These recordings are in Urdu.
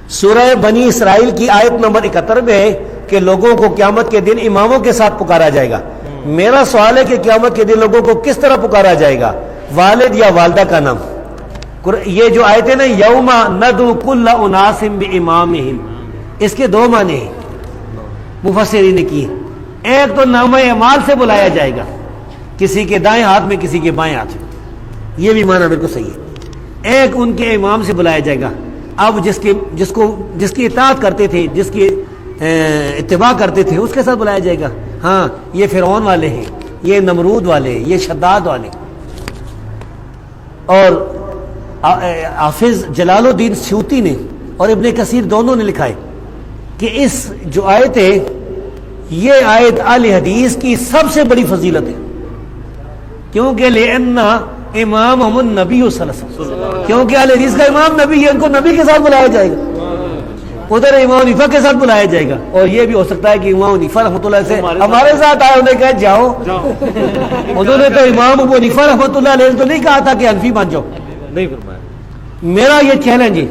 سورہ بنی اسرائیل کی آیت نمبر 71 میں ہے کہ لوگوں کو قیامت کے دن اماموں کے ساتھ پکارا جائے گا. میرا سوال ہے کہ قیامت کے دن لوگوں کو کس طرح پکارا جائے گا, والد یا والدہ کا نام؟ یہ جو آیت ہے نا, یوم ندعو کل اناس بامامہم, اس کے دو معنی ہیں مفسرین نے کی. ایک تو نامہ اعمال سے بلایا جائے گا, کسی کے دائیں ہاتھ میں کسی کے بائیں ہاتھ میں, یہ بھی معنی بالکل صحیح ہے. ایک ان کے امام سے بلایا جائے گا. اب جس کی اطاعت کرتے تھے, جس کی اتباع کرتے تھے, اس کے ساتھ بلایا جائے گا. ہاں یہ فرعون والے ہیں, یہ نمرود والے ہیں, یہ شداد والے. اور حافظ جلال الدین سیوطی نے اور ابن کثیر دونوں نے لکھا ہے کہ اس جو آیت ہے, یہ آیت اہل حدیث کی سب سے بڑی فضیلت ہے, کیونکہ لأن امامہم النبی صلی اللہ علیہ وسلم, کیونکہ اہل حدیث کا امام نبی ہے, ان کو نبی کے ساتھ بلایا جائے گا. ادھر امام حنیفہ کے ساتھ بلایا جائے گا. اور یہ بھی ہو سکتا ہے کہ امام حنیفہ رحمۃ اللہ سے ہمارے ساتھ آئے, انہیں کہا جاؤ. انہوں نے تو امام ابو حنیفہ رحمۃ اللہ علیہ تو نہیں کہا تھا کہ حنفی بن جاؤ, نہیں فرمایا. میرا یہ چیلنج ہے,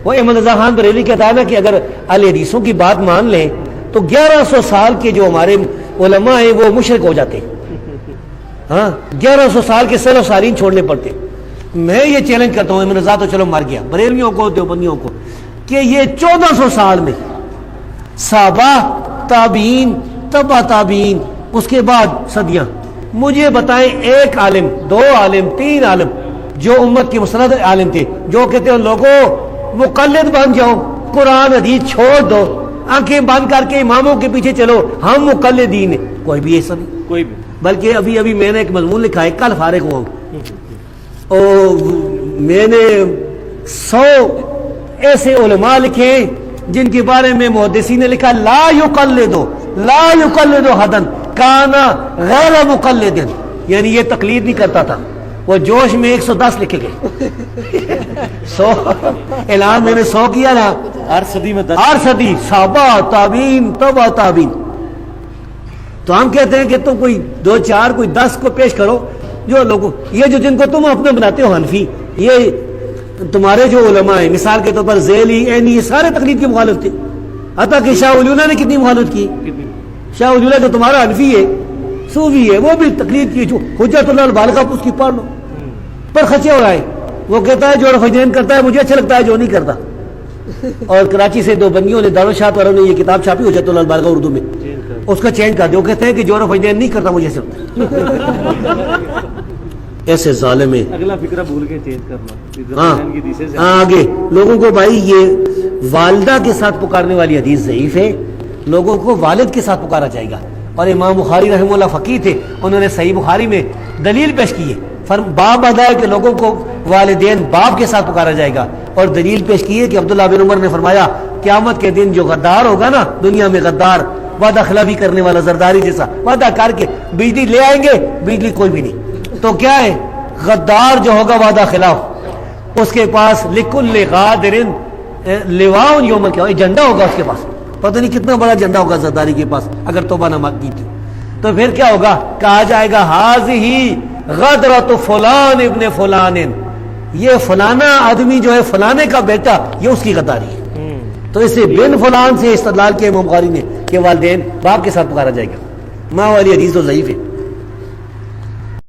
وہ احمد رضا خان بریلوی کہتا ہے نا کہ اگر اہل حدیثوں کی بات مان لیں تو 1100 سال کے جو ہمارے علماء ہیں وہ مشرک ہو جاتے ہیں. ہاں 1100 سال کے سلف سالین چھوڑنے پڑتے. میں یہ چیلنج کرتا ہوں, احمد رضا تو چلو مر گیا, بریلویوں کو دیوبندیوں کو, کہ یہ 1400 سال میں صحابہ, تابعین, تبع تابعین, اس کے بعد صدیاں, مجھے بتائیں ایک عالم, 2 عالم, 3 عالم جو امت کے مسند عالم تھے, جو کہتے ہیں لوگوں مقلد بن جاؤ, قرآن حدیث چھوڑ دو, آنکھیں بند کر کے اماموں کے پیچھے چلو, ہم مقلدین ہیں. کوئی بھی ایسا نہیں, کوئی بھی. بلکہ ابھی میں نے ایک مضمون لکھا ہے, کل فارغ ہوا ہوں, اور میں نے 100 ایسے علماء لکھے جن کے بارے میں محدثین نے لکھا لا یقلد حدن کانا غیر مقلد, یعنی یہ تقلید نہیں کرتا تھا, وہ جوش میں 110 لکھے گئے. 100 اعلان میں نے 100 کیا نا, ہر صدی صحابہ, تابعین, تبع تابعین. تو ہم کہتے ہیں کہ تم کوئی 2 4 کوئی 10 کو پیش کرو, جو لوگوں یہ جو جن کو تم اپنے بناتے ہو حنفی, یہ تمہارے جو علماء ہیں, مثال کے طور پر ذیلی, عینی, یہ سارے تقلید کے مخالف تھے. حتیٰ کہ شاہ ولی اللہ نے کتنی مخالفت کی. شاہ ولی اللہ جو تمہارا حنفی ہے, صوفی ہے, وہ بھی تقلید کی. جو حجت اللہ البالغہ اس کی پڑھ لو, پر خچے ہو رہا ہے. وہ کہتا ہے جو رفجین کرتا ہے مجھے اچھا لگتا ہے, جو نہیں کرتا. اور کراچی سے 2 بندیوں نے, دارالشاط والوں نے یہ کتاب چھاپی حجت اللہ البالغہ اردو میں, اس کا چینج کر دیا. وہ کہتے ہیں کہ جو رفجین نہیں کرتا مجھے اچھا لگتا ہے. ایسے ظالم ہیں. اگلا فکرہ بھول کے چینج کرنا. ہاں آگے لوگوں کو, بھائی یہ والدہ کے ساتھ پکارنے والی حدیث ضعیف ہے, لوگوں کو والد کے ساتھ پکارا جائے گا. اور امام بخاری رحمہ اللہ فقیہ تھے, انہوں نے صحیح بخاری میں دلیل پیش کی ہے, باب بتایا کہ لوگوں کو والدین باپ کے ساتھ پکارا جائے گا, اور دلیل پیش کی ہے کہ عبداللہ بن عمر نے فرمایا قیامت کے دن جو غدار ہوگا نا, دنیا میں غدار, وعدہ خلافی کرنے والا, زرداری جیسا وعدہ کر کے بجلی لے آئیں گے, بجلی کوئی بھی نہیں. تو کیا ہے, غدار جو ہوگا وعدہ خلاف, اس کے پاس لکل غادر لواء یوم القیامہ, جھنڈا ہوگا اس کے پاس, پتہ نہیں کتنا بڑا جھنڈا ہوگا زرداری کے پاس اگر توبہ نہ کی تھی. تو پھر کیا ہوگا, کہا جائے گا ہاذہ غدرۃ فلان ابن فلان, یہ فلانا آدمی جو ہے فلانے کا بیٹا, یہ اس کی غداری ہے. تو اسے بن فلان سے استدلال کیا امام بخاری نے کہ والدین باپ کے ساتھ پکارا جائے گا. ماں والی حدیث تو ضعیف ہے.